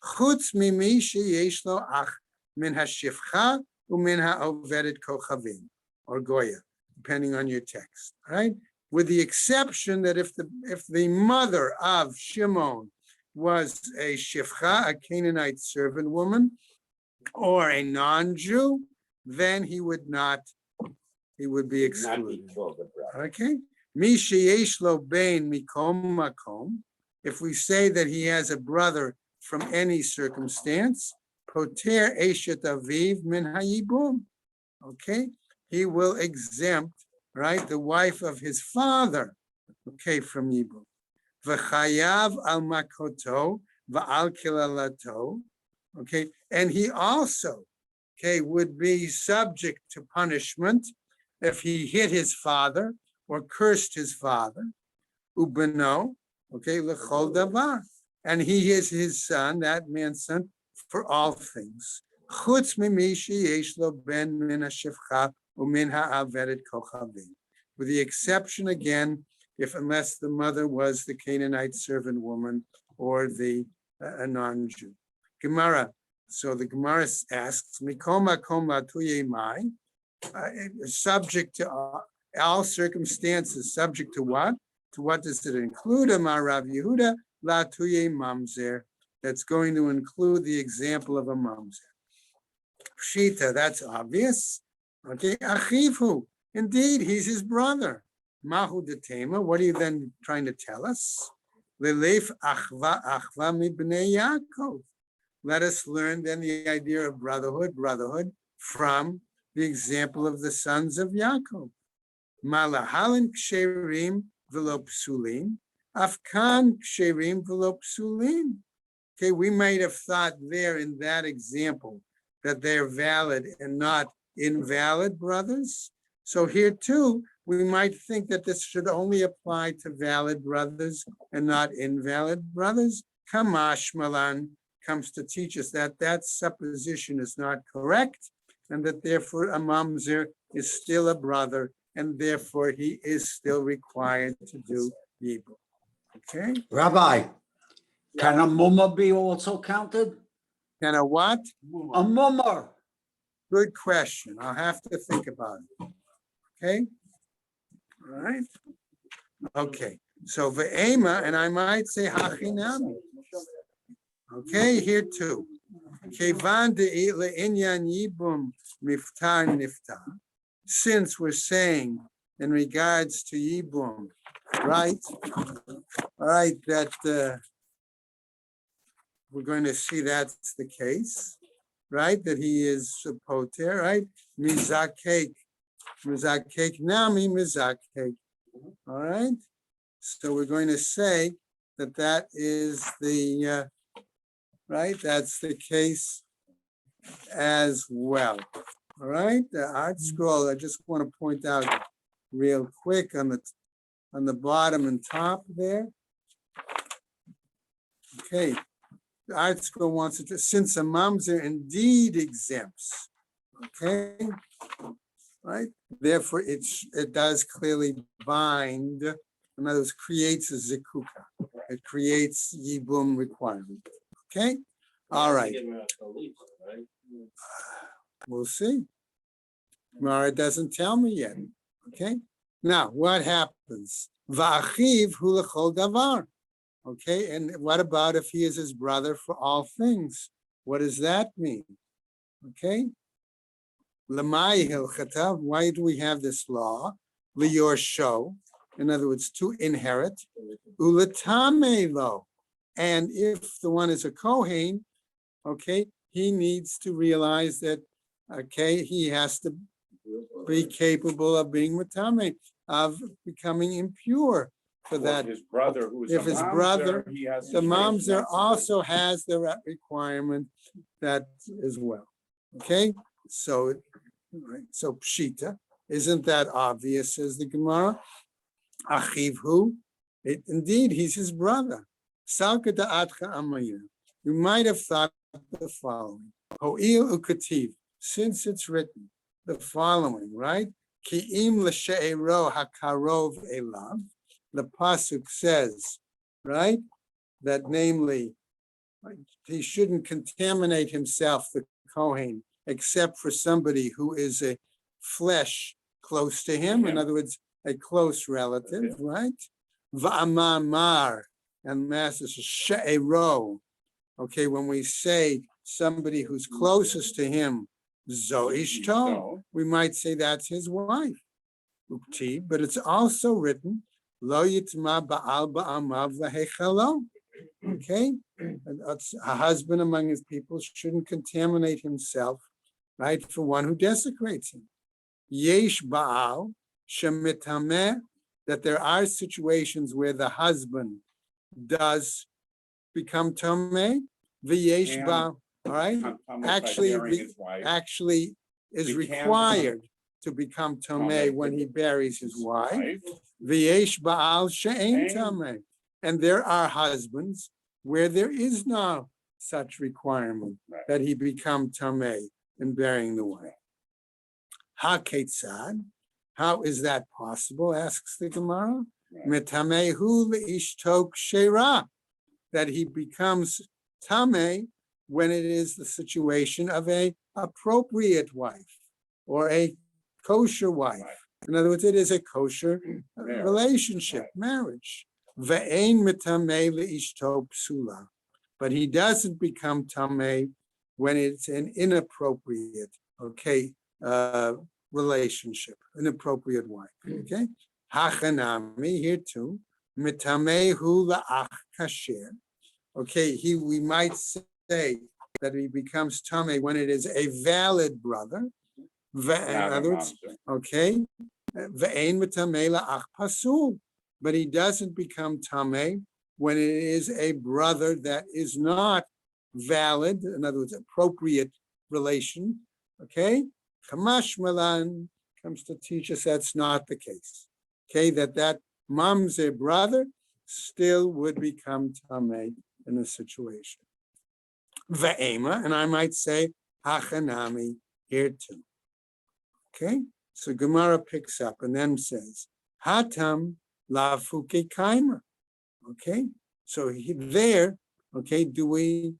Speaker 1: Chutz mimi sheyesh lo ach min hashifcha umin ha'ovedet kochavim, or goya, depending on your text. Right? With the exception that if the mother of Shimon was a shifcha, a Canaanite servant woman, or a non-Jew, then he would be
Speaker 3: Not be
Speaker 1: excluded.
Speaker 3: called a brother.
Speaker 1: Okay? Mi sheyesh lo bein mikom makom. If we say that he has a brother from any circumstance, poter eshet aviv min hayibum. Okay? He will exempt, right, the wife of his father, okay, from yibum. V'chayav al makoto va'al kilalato. Okay, and he also, okay, would be subject to punishment if he hit his father or cursed his father. Ubeno, okay, l'chol davar, and he is his son, that man's son, for all things. Chutz mimi sheyesh lo ben min hashifcha umin ha'avedet kochavim, with the exception again, unless the mother was the Canaanite servant woman or a non-Jew. Gemara. So the Gemara asks, "Mikoma koma tuye mai," subject to all circumstances. Subject to what? To what does it include? Amar Rav Yehuda la tuye mamzer. That's going to include the example of a mamzer. Pshita, that's obvious. Okay, achivhu. Indeed, he's his brother. Mahu detema. What are you then trying to tell us? Lelef achva mibnei Yaakov. Let us learn then the idea of brotherhood from the example of the sons of Yaakov. Malahalin ksherim v'lo psulim, afkan ksherim v'lo psulim. Okay, we might have thought there in that example that they're valid and not invalid brothers. So here too, we might think that this should only apply to valid brothers and not invalid brothers. Kamash malan comes to teach us that supposition is not correct, and that therefore a mamzer is still a brother, and therefore he is still required to do yibum. Okay?
Speaker 2: Rabbi, can a mummer be also counted?
Speaker 1: Can a what?
Speaker 2: A mummer.
Speaker 1: Good question. I'll have to think about it. Okay? All right. Okay. So ve'ema, and I might say hachinami. Okay, here too. Since we're saying in regards to Yibum, right? All right, that we're going to see that's the case, right? That he is a poter, right? Mizakek nami mizakek. All right. So we're going to say that is the right? That's the case as well. All right, the art scroll, I just want to point out real quick on the bottom and top there. Okay, the art scroll wants to, since a mamzer indeed exempts, okay, right? Therefore, it does clearly bind in other words, creates a zikuka. It creates yibum requirement. Okay? All right.
Speaker 3: Give her a police, right?
Speaker 1: We'll see. Mara doesn't tell me yet. Okay. Now, what happens? Va'achiv hu l'chol davar. Okay. And what about if he is his brother for all things? What does that mean? Okay. Lamai hilchatav. Why do we have this law? Liyor show. In other words, to inherit. Ulatame lo. And if the one is a Kohen, okay, he needs to realize that, okay, he has to be capable of being matame, of becoming impure for that.
Speaker 5: His brother, who is
Speaker 1: If
Speaker 5: a
Speaker 1: his
Speaker 5: mamzer,
Speaker 1: brother,
Speaker 5: he has
Speaker 1: The
Speaker 5: his
Speaker 1: mamzer
Speaker 5: responsibility.
Speaker 1: also has the requirement that as well. Okay, so, right, so pshita, isn't that obvious, says the Gemara? Achiv hu, indeed, he's his brother. Salka da'atcha amayir. You might have thought the following. Ho'il ukativ, since it's written, the following, right? Ki'im l'she'ero hakarov elav. The pasuk says, right, that namely, he shouldn't contaminate himself, the Kohen, except for somebody who is a flesh close to him. In other words, a close relative, right? Va'amamar, and Master says she'ero. Okay, when we say somebody who's closest to him, zoishto, we might say that's his wife. Ukti, but it's also written, lo yitma ba'al ba'amav lahechalo. Okay, and a husband among his people shouldn't contaminate himself, right, for one who desecrates him. Yesh ba'al shemitameh, that there are situations where the husband does become tameh. V'yesh
Speaker 5: And
Speaker 1: ba'al, all right,
Speaker 5: Tameh by
Speaker 1: actually,
Speaker 5: burying his wife.
Speaker 1: actually is
Speaker 5: He can
Speaker 1: required to become tameh when he buries his wife. V'yesh ba'al she'ein tameh, and there are husbands where there is no such requirement that he become tameh in burying the wife. Ha-ketzad, how is that possible, asks the Gemara? Metamehu le'ishtok she'ra, that he becomes tameh when it is the situation of a appropriate wife or a kosher wife. In other words, it is a kosher relationship, marriage. Ve'ein metameh le'ishto psula, but he doesn't become tameh when it's an inappropriate, okay, relationship, inappropriate wife. Okay, hachanami here too, metamehu la'ach kasher. Okay, we might say that he becomes tameh when it is a valid brother. In other words, okay, ve'ein metameh la'ach pasul. But he doesn't become tameh when it is a brother that is not valid, in other words, appropriate relation. Okay, Kamash Malan comes to teach us that's not the case. Okay, that mamzer brother still would become tameh in a situation. Ve'ema, and I might say hachanami here too. Okay, so Gemara picks up and then says hatam lafuke kaimer. Okay, so there, okay, do we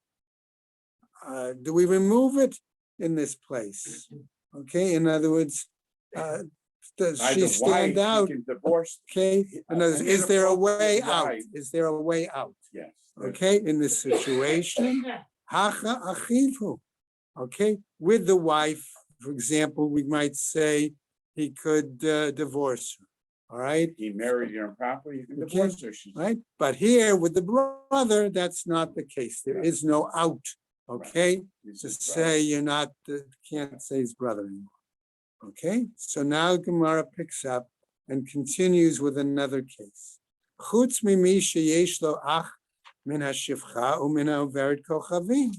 Speaker 1: remove it in this place? Okay, in other words, does she stand out? Okay, in other words, is there a way out? Is there a way out?
Speaker 5: Yes.
Speaker 1: Okay, in this situation, hacha achivu. Okay, with the wife, for example, we might say he could divorce her. All right.
Speaker 5: He married her improperly, you can
Speaker 1: Okay,
Speaker 5: divorce her.
Speaker 1: right? But here with the brother, that's not the case. There is no out. Okay, to say you're not, can't say his brother anymore. Okay, so now Gemara picks up and continues with another case. Chutz mimi sheyesh lo ach min hashivcha u'min ha'overet kochavim.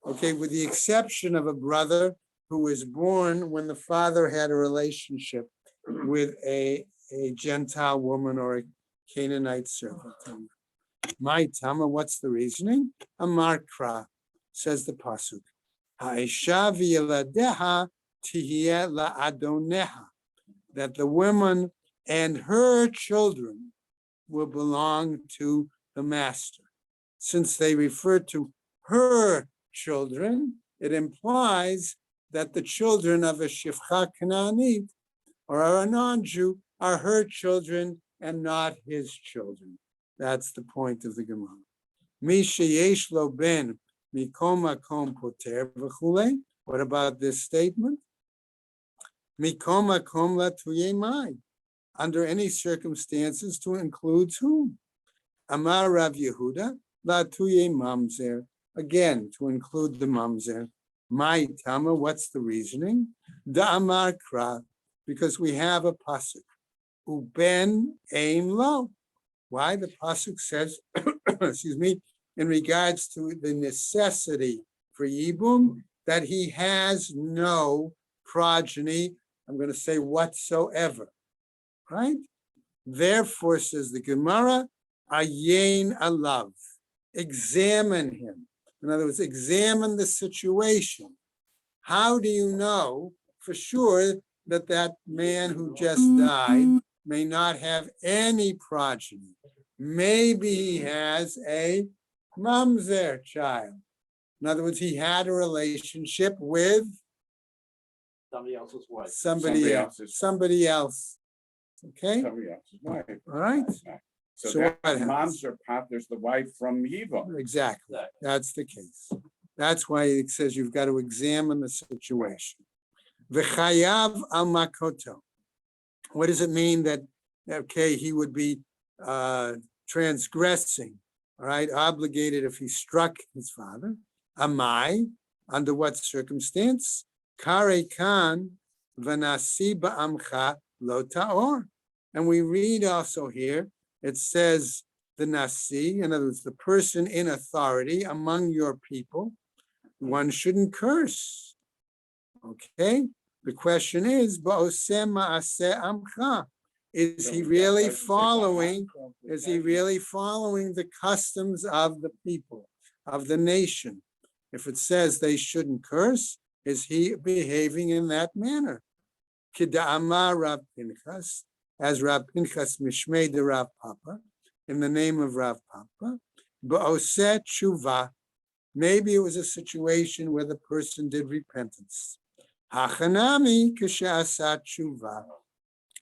Speaker 1: Okay, with the exception of a brother who was born when the father had a relationship with a Gentile woman or a Canaanite servant. My Tama, what's the reasoning? Amar Kra, says the pasuk. Ha'isha v'yeladeha tihiyeh la'adoneha, that the woman and her children will belong to the master. Since they refer to her children, it implies that the children of a Shifcha Kanaanit or a non-Jew are her children and not his children. That's the point of the Gemara. Misha yesh lo ben mikom makom poter v'chulei. What about this statement? Mikom makom la tuyemai. Under any circumstances to include whom? Amar Rav Yehuda la tuye mamzer. Again, to include the mamzer. My tama, what's the reasoning? Da amar kra, because we have a pasuk. Uben ein lo. Why? The pasuk says, excuse me, in regards to the necessity for Yibum, that he has no progeny, I'm going to say whatsoever, right? Therefore, says the Gemara, ayin alav, examine him. In other words, examine the situation. How do you know for sure that that man who just died may not have any progeny? Maybe he has a mamzer child. In other words, he had a relationship with
Speaker 3: Somebody else's wife.
Speaker 1: somebody else. Okay,
Speaker 5: Somebody else's wife.
Speaker 1: all right.
Speaker 5: So
Speaker 1: So
Speaker 5: that
Speaker 1: what happens?
Speaker 5: mom's or pop, there's the wife from Yiva.
Speaker 1: Exactly. That's the case. That's why it says you've got to examine the situation. V'chayav al makoto. What does it mean that, okay, he would be transgressing, all right, obligated if he struck his father? Amai, under what circumstance? Kare kan v'nasi ba'amcha lo ta'or. And we read also here, it says the nasi, in other words, the person in authority among your people, one shouldn't curse. Okay? The question is, ba'oseh ma'aseh amcha. Is he really following the customs of the people, of the nation? If it says they shouldn't curse, is he behaving in that manner? Kida'amar Rav Pinchas, as Rav Pinchas Mishmei de Rav Papa, in the name of Rav Papa, ba'oseh tshuva. Maybe it was a situation where the person did repentance. Hachanami k'she'asat tshuva.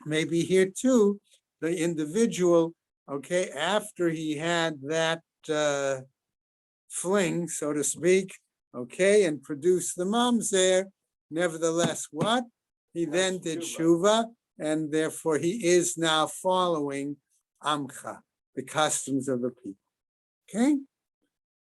Speaker 1: Maybe here too, the individual, okay, after he had that fling, so to speak, okay, and produced the mamzer, nevertheless, what? He then did tshuva, and therefore he is now following amcha, the customs of the people. Okay?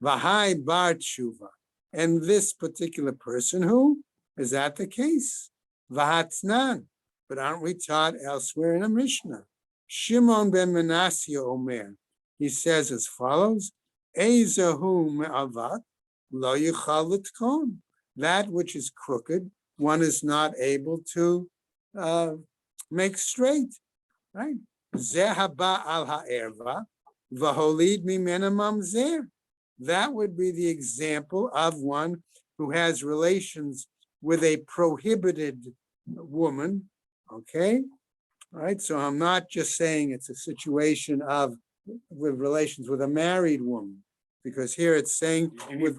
Speaker 1: Vahai bar tshuva. And this particular person, who is that the case? Vahatznan. But aren't we taught elsewhere in a Mishnah? Shimon ben Manasseh Omer. He says as follows: Ezahu me'avat lo yichal l'tkon. That which is crooked, one is not able to make straight. Right? Zehaba al ha'erva v'holid mimena mamzer. That would be the example of one who has relations with a prohibited woman. Okay, all right. So I'm not just saying it's a situation of with relations with a married woman, because here it's saying with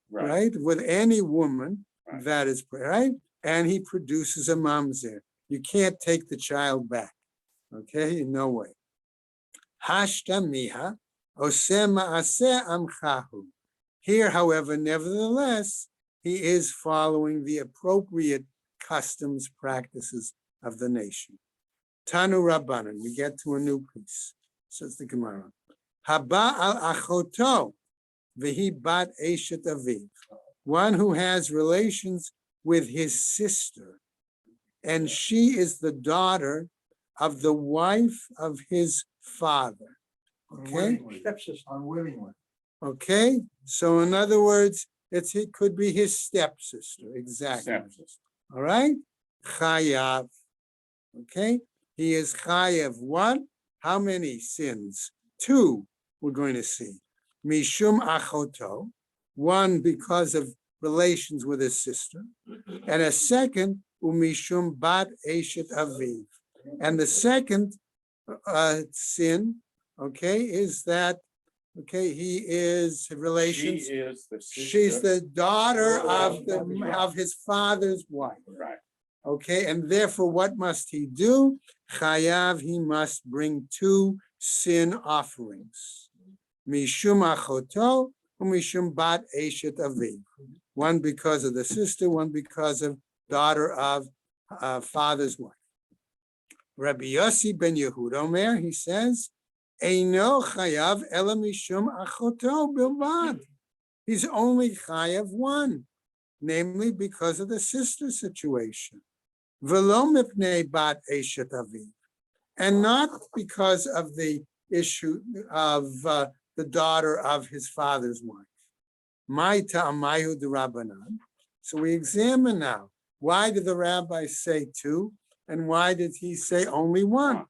Speaker 1: with any woman that is right, and he produces a mamzer. You can't take the child back. Okay, in no way. Hashta miha oseh ma'aseh amchahu. Here, however, nevertheless, he is following the appropriate customs, practices of the nation. Tanu Rabbanan, we get to a new piece, says the Gemara. Haba al achoto v'hi bat eshet aviv. One who has relations with his sister, and she is the daughter of the wife of his father. Okay?
Speaker 4: Stepsister unwillingly.
Speaker 1: Okay, so in other words, it could be his stepsister, exactly. All right, chayav. Okay, he is chayav. What? How many sins? 2. We're going to see. Mishum achoto, one because of relations with his sister, and a second umishum bat eshet aviv, and the second sin okay, is that, okay, he is
Speaker 5: She
Speaker 1: relations.
Speaker 5: is the sister.
Speaker 1: She's the daughter of his father's wife.
Speaker 5: Right.
Speaker 1: Okay, and therefore, what must he do? Chayav, he must bring 2 sin offerings. Mishum achoto, mishum bat eshet aviv. One because of the sister, one because of daughter of father's wife. Rabbi Yossi ben Yehuda Omer, he says, Eino chayav ela mishum achoto bilvad. He's only chayav one, namely because of the sister situation. V'lo mipnei bat eshet aviv, and not because of the issue of the daughter of his father's wife. My ta'amayu de Rabbanan. So we examine now, why did the rabbi say 2, and why did he say only 1?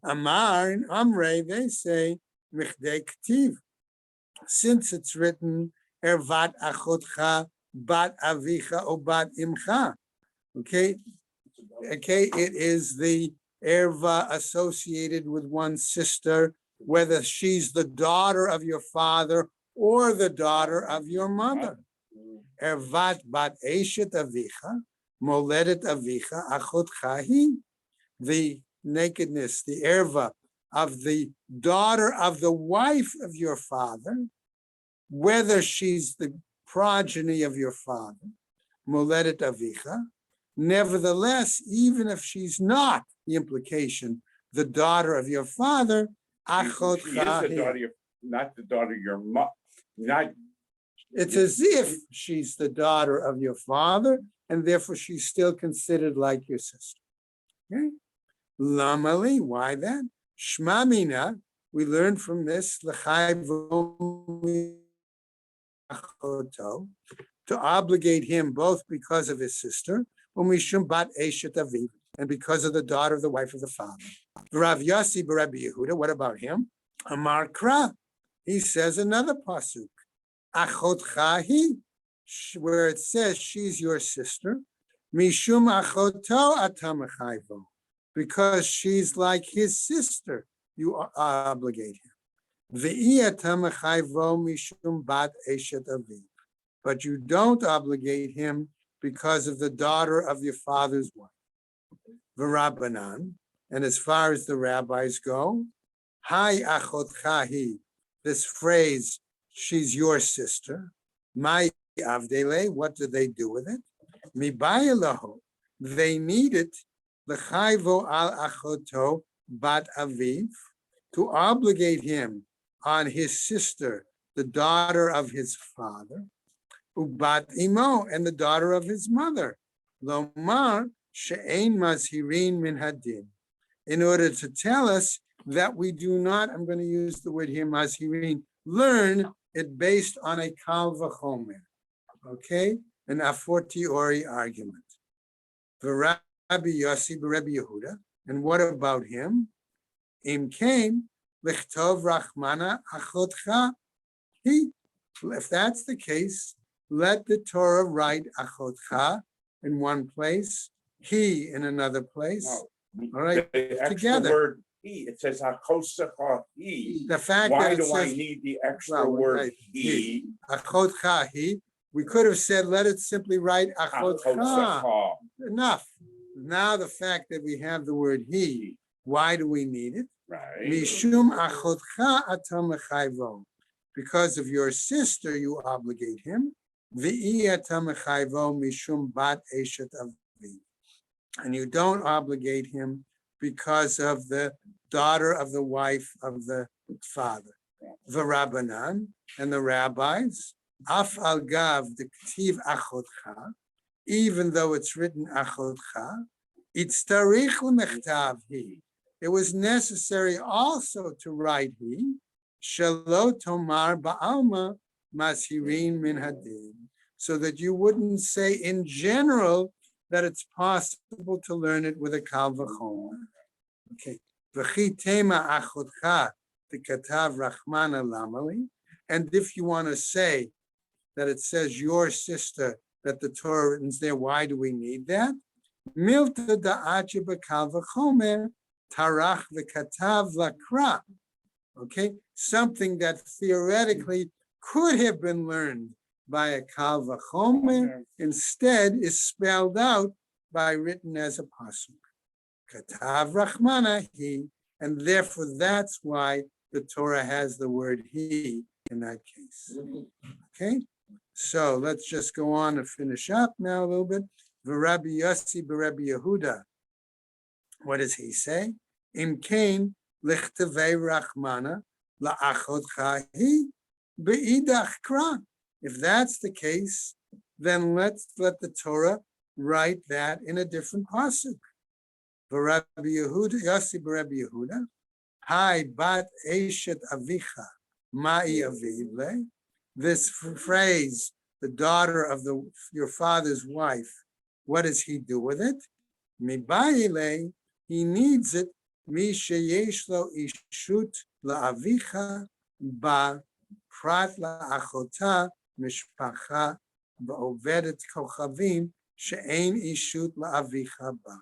Speaker 1: Amar and Amrei, they say, Michdei Ktiv. Since it's written, Ervat achotcha bat avicha o bat imcha. Okay, it is the erva associated with one's sister, whether she's the daughter of your father or the daughter of your mother. Ervat bat eshet avicha, moledet avicha, achotcha hi. The nakedness, the erva of the daughter of the wife of your father, whether she's the progeny of your father, moledet avicha. Nevertheless, even if she's not, the implication, the daughter of your father, achot
Speaker 5: She is the daughter, not the daughter of your mother. Not.
Speaker 1: It's as if she's the daughter of your father, and therefore she's still considered like your sister. Okay? Lamali, why that? Shmamina, we learn from this, to obligate him both because of his sister, and because of the daughter of the wife of the father. Rav Yossi Rabbi Yehuda, what about him? Amar Kra, he says another pasuk, achotcha hi, where it says she's your sister, mishum achoto atam chayvo, because she's like his sister, you obligate him. Ve'i atam chayvo mishum bat eshet aviv, but you don't obligate him because of the daughter of your father's wife. V'Rabbanan, and as far as the rabbis go, Hai achotcha hi, this phrase, she's your sister. My avdele, what do they do with it? Mibayalahu, they need it, l'chayvo al achoto bat aviv, to obligate him on his sister, the daughter of his father, ubat imo, and the daughter of his mother, lomar she'ein mazhirin min hadin, in order to tell us that we do not, I'm going to use the word here, mazhirin, learn it based on a kal v'chomer, okay, an a fortiori argument. V'Rabbi Yossi b'Rabbi Yehuda, and what about him? Im came lichtov rachmana achotcha hi. If that's the case, let the Torah write achotcha in one place, he in another place.
Speaker 5: No.
Speaker 1: All right,
Speaker 5: The extra
Speaker 1: together.
Speaker 5: word he, it says hakosecha he.
Speaker 1: The fact
Speaker 5: Why
Speaker 1: that it
Speaker 5: do I
Speaker 1: says
Speaker 5: need the extra
Speaker 1: well,
Speaker 5: word
Speaker 1: right,
Speaker 5: he?
Speaker 1: achotcha hi, we could have said, let it simply write achotcha.
Speaker 5: Hakosecha.
Speaker 1: Enough. Now the fact that we have the word he, why do we need it?
Speaker 5: Right.
Speaker 1: Mishum achotcha atam mechayvo, because of your sister you obligate him. V'i atam mechayvo mishum bat eshet aviv, and you don't obligate him because of the daughter of the wife of the father. V'Rabbanan, and the rabbis, af al gav the ktiv achotcha, even though it's written achotcha, it's tarich l'mechtav hi. It was necessary also to write he, shelo tomar ba'alma mashirin min hadin, so that you wouldn't say in general that it's possible to learn it with a kal v'chomer. Okay. V'chi tema achotcha t'katav rachmana lamali, and if you want to say that it says your sister, that the Torah written there, why do we need that? Milta da'achi b'kal v'chomer tarach v'katav lakra. Okay, something that theoretically could have been learned by a Kal Vachomer, instead is spelled out by written as a pasuk. Katav Rachmana he, and therefore that's why the Torah has the word he in that case. Okay, so let's just go on and finish up now a little bit. V'Rabbi Yossi b'Rabbi Yehuda. What does he say? Im kain lichtevei Rachmana la'achotcha hi be'idach kra. If that's the case, then let's let the Torah write that in a different pasuk. Rabbi Yehuda, Yossi Rabbi Yehuda, Hi bat eshet avicha, ma'i avivle. This phrase, the daughter of your father's wife, what does he do with it? Mibaile, he needs it. Mi sheyesh lo ishut la'avicha ba prat la'achota mishpacha ba'ovedet kochavim she'ein ishut la'avicha ba.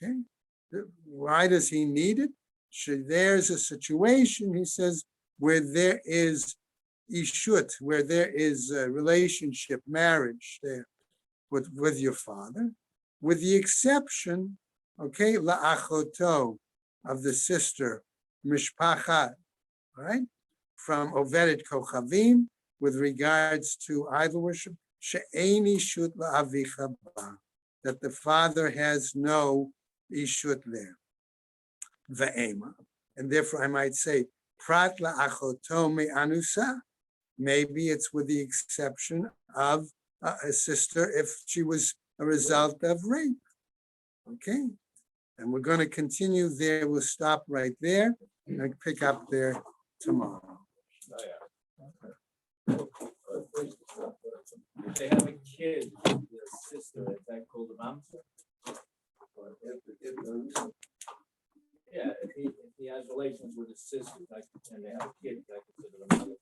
Speaker 1: Okay, why does he need it? There's a situation, he says, where there is ishut, where there is a relationship, marriage there with your father, with the exception, okay, la'achoto, of the sister, mishpacha, right, from Ovedet Kochavim, with regards to idol worship, she'ein ishut la'avicha ba, that the father has no ishut there. Ve'ema. And therefore I might say, prat la'achoto me'anusa, maybe it's with the exception of a sister if she was a result of rape. Okay, and we're going to continue there. We'll stop right there and pick up there tomorrow.
Speaker 3: If they have a kid, with a sister, is that called a mamzer? Yeah, if he has relations with his sister, like, and they have a kid, I consider them mamzer.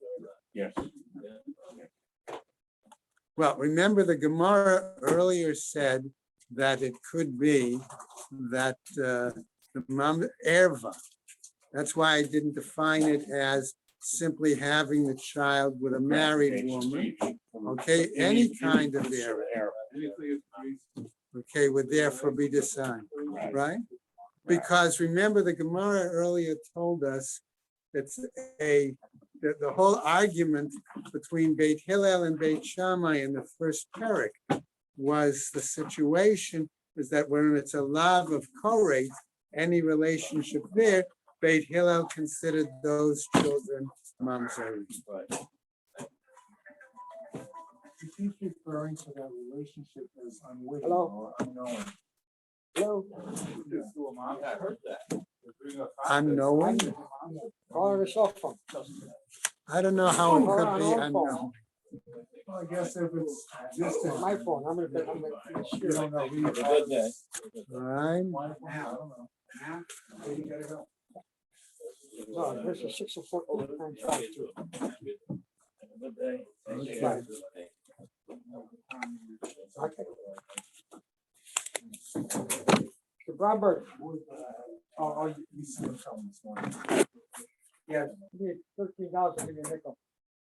Speaker 5: Yes.
Speaker 3: Yeah.
Speaker 1: Well, remember the Gemara earlier said that it could be that the mom erva. That's why I didn't define it as simply having the child with a married woman. Okay, any kind of erva. Okay, would therefore be decided, right? Because remember the Gemara earlier told us it's the whole argument between Beit Hillel and Beit Shammai in the first parak was the situation is that when it's a lav of Koreh, any relationship there, Beit Hillel considered those children mamzerim.
Speaker 4: He's referring to that relationship as unwitting
Speaker 6: Hello?
Speaker 4: or unknowing.
Speaker 6: Hello,
Speaker 3: I heard that.
Speaker 1: Unknowing?
Speaker 6: call her cell phone.
Speaker 1: I don't know how it
Speaker 6: Call her
Speaker 1: could
Speaker 6: on
Speaker 1: be
Speaker 6: her phone.
Speaker 1: unknown.
Speaker 4: Well, I guess if it's just
Speaker 6: It's my phone, I'm gonna
Speaker 4: you don't know who
Speaker 3: Have a good day.
Speaker 1: All right?
Speaker 4: I don't know. Where you gotta go?
Speaker 6: No, this is 604 overtime 52.
Speaker 3: Have a good day.
Speaker 1: Okay.
Speaker 6: Okay. The Robert,
Speaker 4: Oh, you see him coming this morning.
Speaker 6: give me $13, give me a nickel.